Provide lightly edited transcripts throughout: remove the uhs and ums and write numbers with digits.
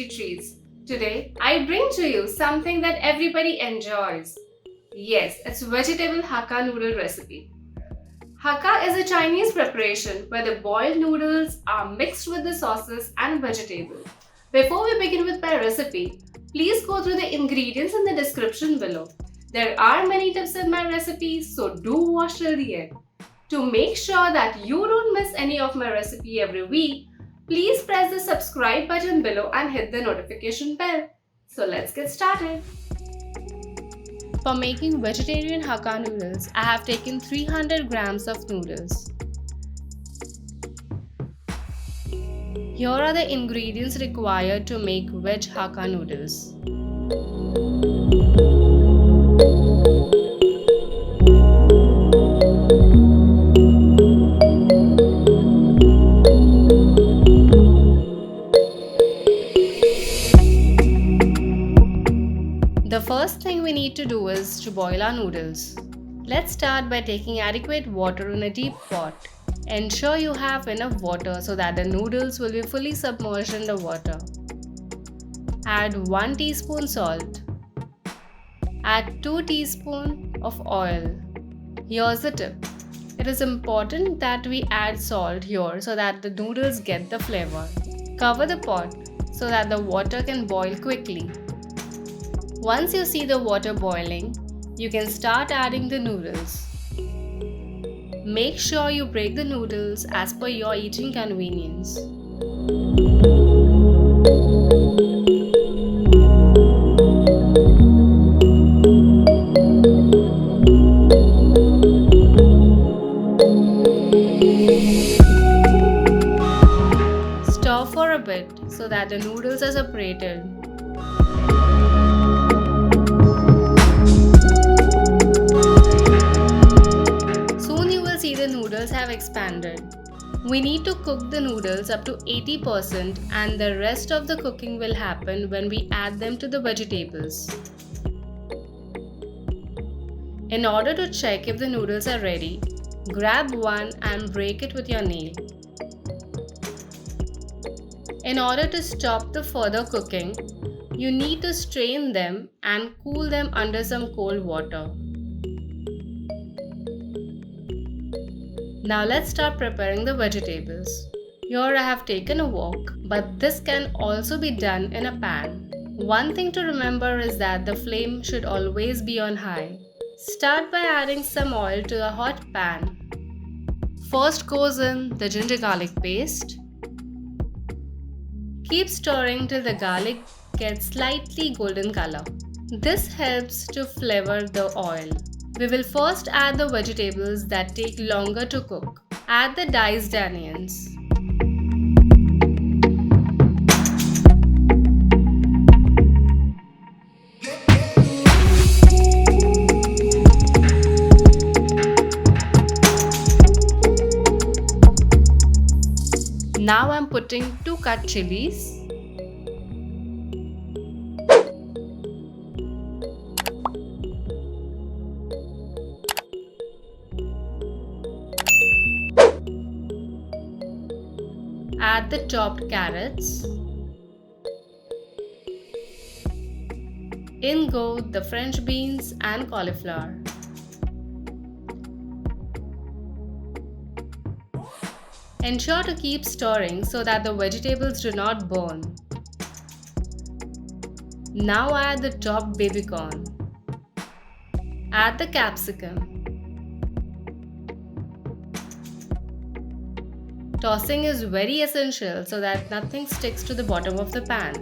tasty treats. Today, I bring to you something that everybody enjoys. Yes, it's vegetable Hakka noodle recipe. Hakka is a Chinese preparation where the boiled noodles are mixed with the sauces and vegetables. Before we begin with my recipe, please go through the ingredients in the description below. There are many tips in my recipes, so do watch till the end. To make sure that you don't miss any of my recipe every week, please press the subscribe button below and hit the notification bell. So let's get started. For making vegetarian Hakka noodles, I have taken 300 grams of noodles. Here are the ingredients required to make veg Hakka noodles. The first thing we need to do is to boil our noodles. Let's start by taking adequate water in a deep pot. Ensure you have enough water so that the noodles will be fully submerged in the water. Add 1 teaspoon salt. Add 2 teaspoons of oil. Here's the tip. It is important that we add salt here so that the noodles get the flavor. Cover the pot so that the water can boil quickly. Once you see the water boiling, you can start adding the noodles. Make sure you break the noodles as per your eating convenience. Stir for a bit so that the noodles are separated. The noodles have expanded. We need to cook the noodles up to 80% and the rest of the cooking will happen when we add them to the vegetables. In order to check if the noodles are ready, grab one and break it with your nail. In order to stop the further cooking, you need to strain them and cool them under some cold water. Now let's start preparing the vegetables. Here I have taken a wok, but this can also be done in a pan. One thing to remember is that the flame should always be on high. Start by adding some oil to a hot pan. First goes in the ginger garlic paste. Keep stirring till the garlic gets slightly golden color. This helps to flavor the oil. We will first add the vegetables that take longer to cook. Add the diced onions. Now I'm putting 2 cut chilies. Add the chopped carrots. In go the French beans and cauliflower. Ensure to keep stirring so that the vegetables do not burn. Now add the chopped baby corn. Add the capsicum. Tossing is very essential so that nothing sticks to the bottom of the pan.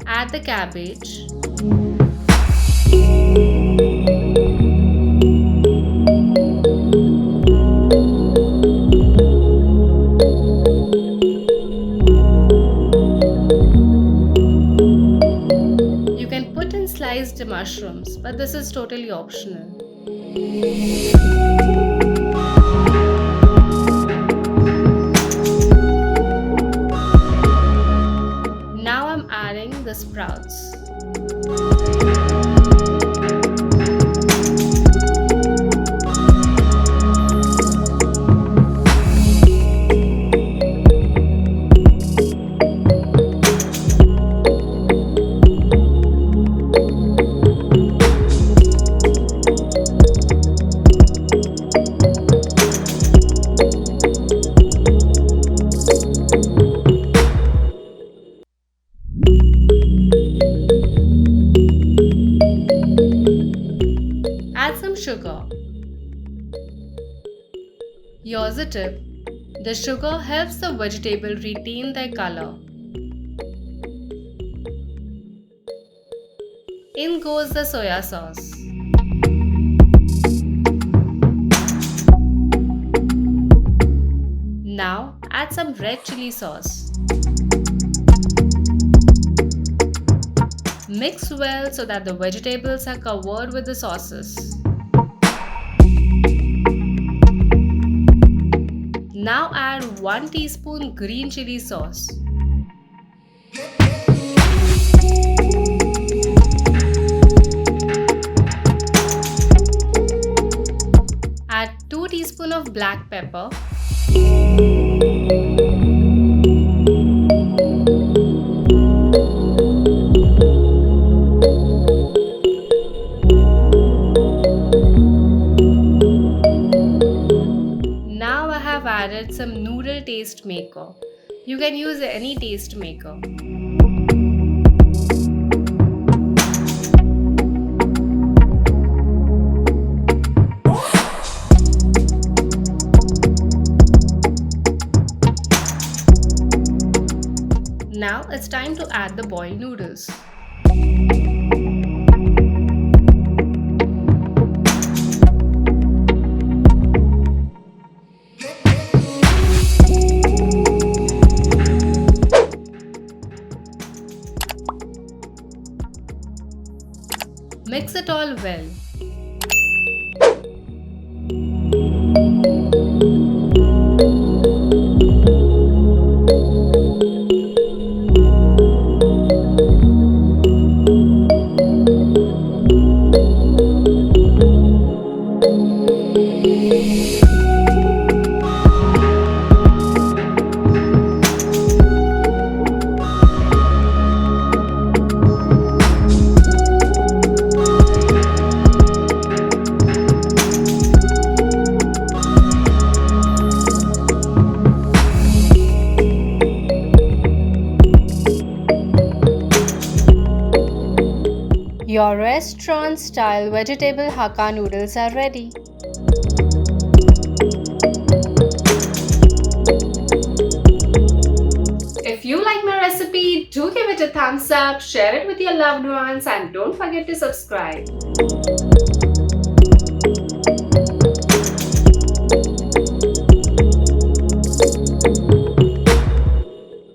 Add the cabbage. You can put in sliced mushrooms, but this is totally optional. Now I'm adding the sprouts. Here's a tip. The sugar helps the vegetable retain their color. In goes the soya sauce. Now add some red chili sauce. Mix well so that the vegetables are covered with the sauces. Now add 1 teaspoon green chili sauce. Add 2 teaspoons of black pepper. Now I have added some noodle taste maker. You can use any taste maker. Now it's time to add the boiled noodles. Mix it all well. Your restaurant-style vegetable Hakka noodles are ready. If you like my recipe, do give it a thumbs up, share it with your loved ones, and don't forget to subscribe.